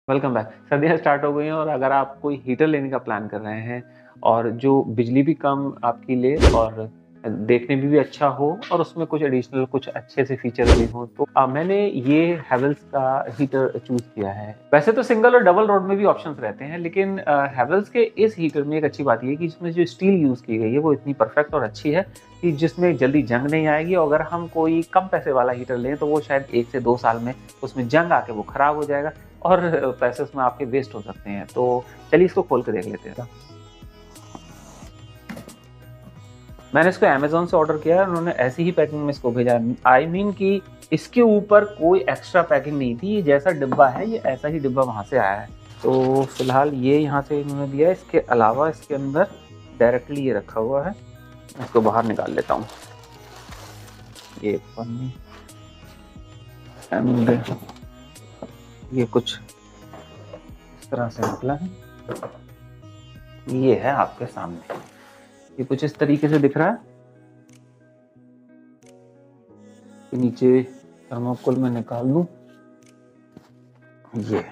Welcome back. सर्दियाँ start हो गई हैं और अगर आप कोई हीटर लेने का प्लान कर रहे हैं और जो बिजली भी कम आपकी ले और देखने में भी अच्छा हो और उसमें कुछ एडिशनल कुछ अच्छे से फीचर भी हो, तो मैंने ये हैवेल्स का हीटर चूज़ किया है। वैसे तो सिंगल और डबल रॉड में भी ऑप्शंस रहते हैं, लेकिन हैवेल्स के इस हीटर में एक अच्छी बात ये है कि इसमें जो स्टील यूज़ की गई है वो इतनी परफेक्ट और अच्छी है कि जिसमें जल्दी जंग नहीं आएगी। और अगर हम कोई कम पैसे वाला हीटर लें तो वो शायद 1 से 2 साल में उसमें जंग आके वो खराब हो जाएगा और पैसे उसमें आपके वेस्ट हो सकते हैं। तो चलिए इसको खोल के देख लेते हैं। मैंने इसको अमेज़न से ऑर्डर किया है, उन्होंने ऐसी ही पैकिंग में इसको भेजा है। आई मीन कि इसके ऊपर कोई एक्स्ट्रा पैकिंग नहीं थी, ये जैसा डिब्बा है ये ऐसा ही डिब्बा वहाँ से आया है। तो फिलहाल ये यहाँ से इन्होंने दिया है, इसके अलावा इसके अंदर डायरेक्टली ये रखा हुआ है। इसको बाहर निकाल लेता हूँ। ये पन्नी एंड ये कुछ इस तरह से निकला है। ये है आपके सामने, ये कुछ इस तरीके से दिख रहा है। नीचे थर्मोकोल में निकाल लूं, ये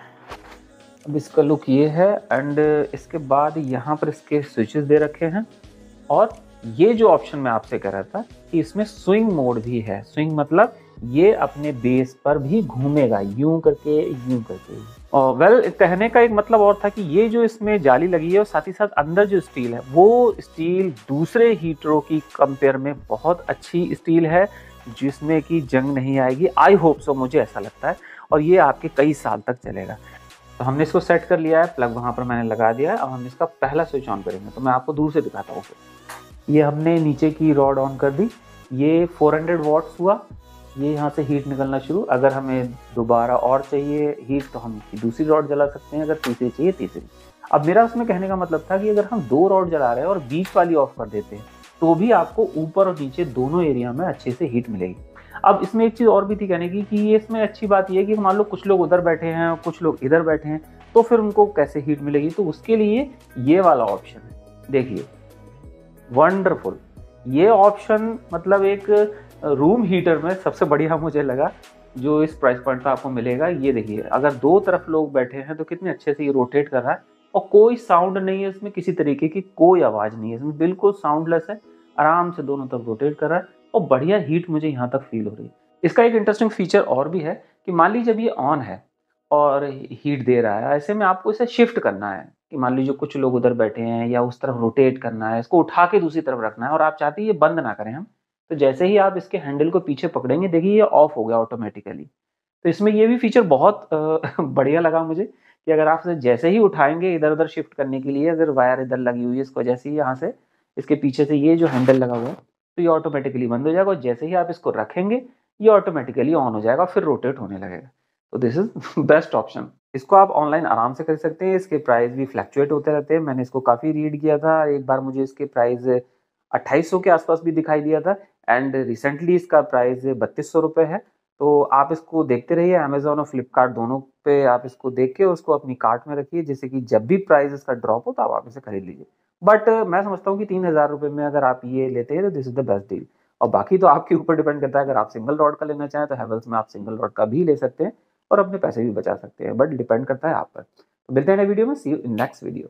अब इसका लुक ये है। एंड इसके बाद यहाँ पर इसके स्विचेस दे रखे हैं और ये जो ऑप्शन मैं आपसे कह रहा था कि इसमें स्विंग मोड भी है। स्विंग मतलब ये अपने बेस पर भी घूमेगा, यूं करके यूं करके। और वेल कहने का एक मतलब और था कि ये जो इसमें जाली लगी है और साथ ही साथ अंदर जो स्टील है वो स्टील दूसरे हीटरों की कंपेयर में बहुत अच्छी स्टील है, जिसमें कि जंग नहीं आएगी। आई होप सो, मुझे ऐसा लगता है। और ये आपके कई साल तक चलेगा। तो हमने इसको सेट कर लिया है, प्लग वहाँ पर मैंने लगा दिया है। अब हम इसका पहला स्विच ऑन करेंगे, तो मैं आपको दूर से दिखाता हूँ। ये हमने नीचे की रॉड ऑन कर दी, ये 400 वॉट्स हुआ। ये यहाँ से हीट निकलना शुरू। अगर हमें दोबारा और चाहिए हीट तो हम दूसरी रॉड जला सकते हैं, अगर तीसरी चाहिए तीसरी। अब मेरा उसमें कहने का मतलब था कि अगर हम 2 रॉड जला रहे हैं और बीच वाली ऑफ कर देते हैं तो भी आपको ऊपर और नीचे दोनों एरिया में अच्छे से हीट मिलेगी। अब इसमें एक चीज़ और भी थी कहने की कि ये इसमें अच्छी बात ये है कि मान लो कुछ लोग उधर बैठे हैं और कुछ लोग इधर बैठे हैं, तो फिर उनको कैसे हीट मिलेगी। तो उसके लिए ये वाला ऑप्शन है, देखिए, वंडरफुल। ये ऑप्शन मतलब एक रूम हीटर में सबसे बढ़िया मुझे लगा जो इस प्राइस पॉइंट पे आपको मिलेगा। ये देखिए, अगर 2 तरफ लोग बैठे हैं तो कितने अच्छे से ये रोटेट कर रहा है और कोई साउंड नहीं है इसमें, किसी तरीके की कोई आवाज़ नहीं है इसमें, बिल्कुल साउंडलेस है। आराम से दोनों तरफ रोटेट कर रहा है और बढ़िया हीट मुझे यहाँ तक फील हो रही है। इसका एक इंटरेस्टिंग फीचर और भी है कि मान लीजिए जब ये ऑन है और हीट दे रहा है, ऐसे में आपको इसे शिफ्ट करना है कि मान लीजिए कुछ लोग उधर बैठे हैं या उस तरफ रोटेट करना है, इसको उठा के दूसरी तरफ रखना है और आप चाहते हैं ये बंद ना करें हम, तो जैसे ही आप इसके हैंडल को पीछे पकड़ेंगे, देखिए ये ऑफ हो गया ऑटोमेटिकली। तो इसमें ये भी फीचर बहुत बढ़िया लगा मुझे कि अगर आप इसे जैसे ही उठाएंगे इधर उधर शिफ्ट करने के लिए, अगर वायर इधर लगी हुई है इसको जैसे ही यहाँ से इसके पीछे से ये जो हैंडल लगा हुआ है तो ये ऑटोमेटिकली बंद हो जाएगा और जैसे ही आप इसको रखेंगे ये ऑटोमेटिकली ऑन हो जाएगा, फिर रोटेट होने लगेगा। तो दिस इज बेस्ट ऑप्शन। इसको आप ऑनलाइन आराम से कर सकते हैं। इसके प्राइस भी फ्लक्चुएट होते रहते हैं। मैंने इसको काफ़ी रीड किया था, एक बार मुझे इसके प्राइस 2800 के आसपास भी दिखाई दिया था एंड रिसेंटली इसका प्राइस 3200 रुपये है। तो आप इसको देखते रहिए, अमेजोन और फ्लिपकार्ट दोनों पे आप इसको देख के उसको अपनी कार्ट में रखिए, जिससे कि जब भी प्राइस इसका ड्रॉप हो तो आप इसे खरीद लीजिए। बट मैं समझता हूँ कि 3000 रुपये में अगर आप ये लेते हैं तो this is the best deal. और बाकी तो आपके ऊपर डिपेंड करता है, अगर आप सिंगल रॉड का लेना चाहें तो हैवेल्स में आप सिंगल रॉड का भी ले सकते हैं और अपने पैसे भी बचा सकते हैं, बट डिपेंड करता है आप पर। तो मिलते हैं नए वीडियो में, सी यू इन नेक्स्ट वीडियो।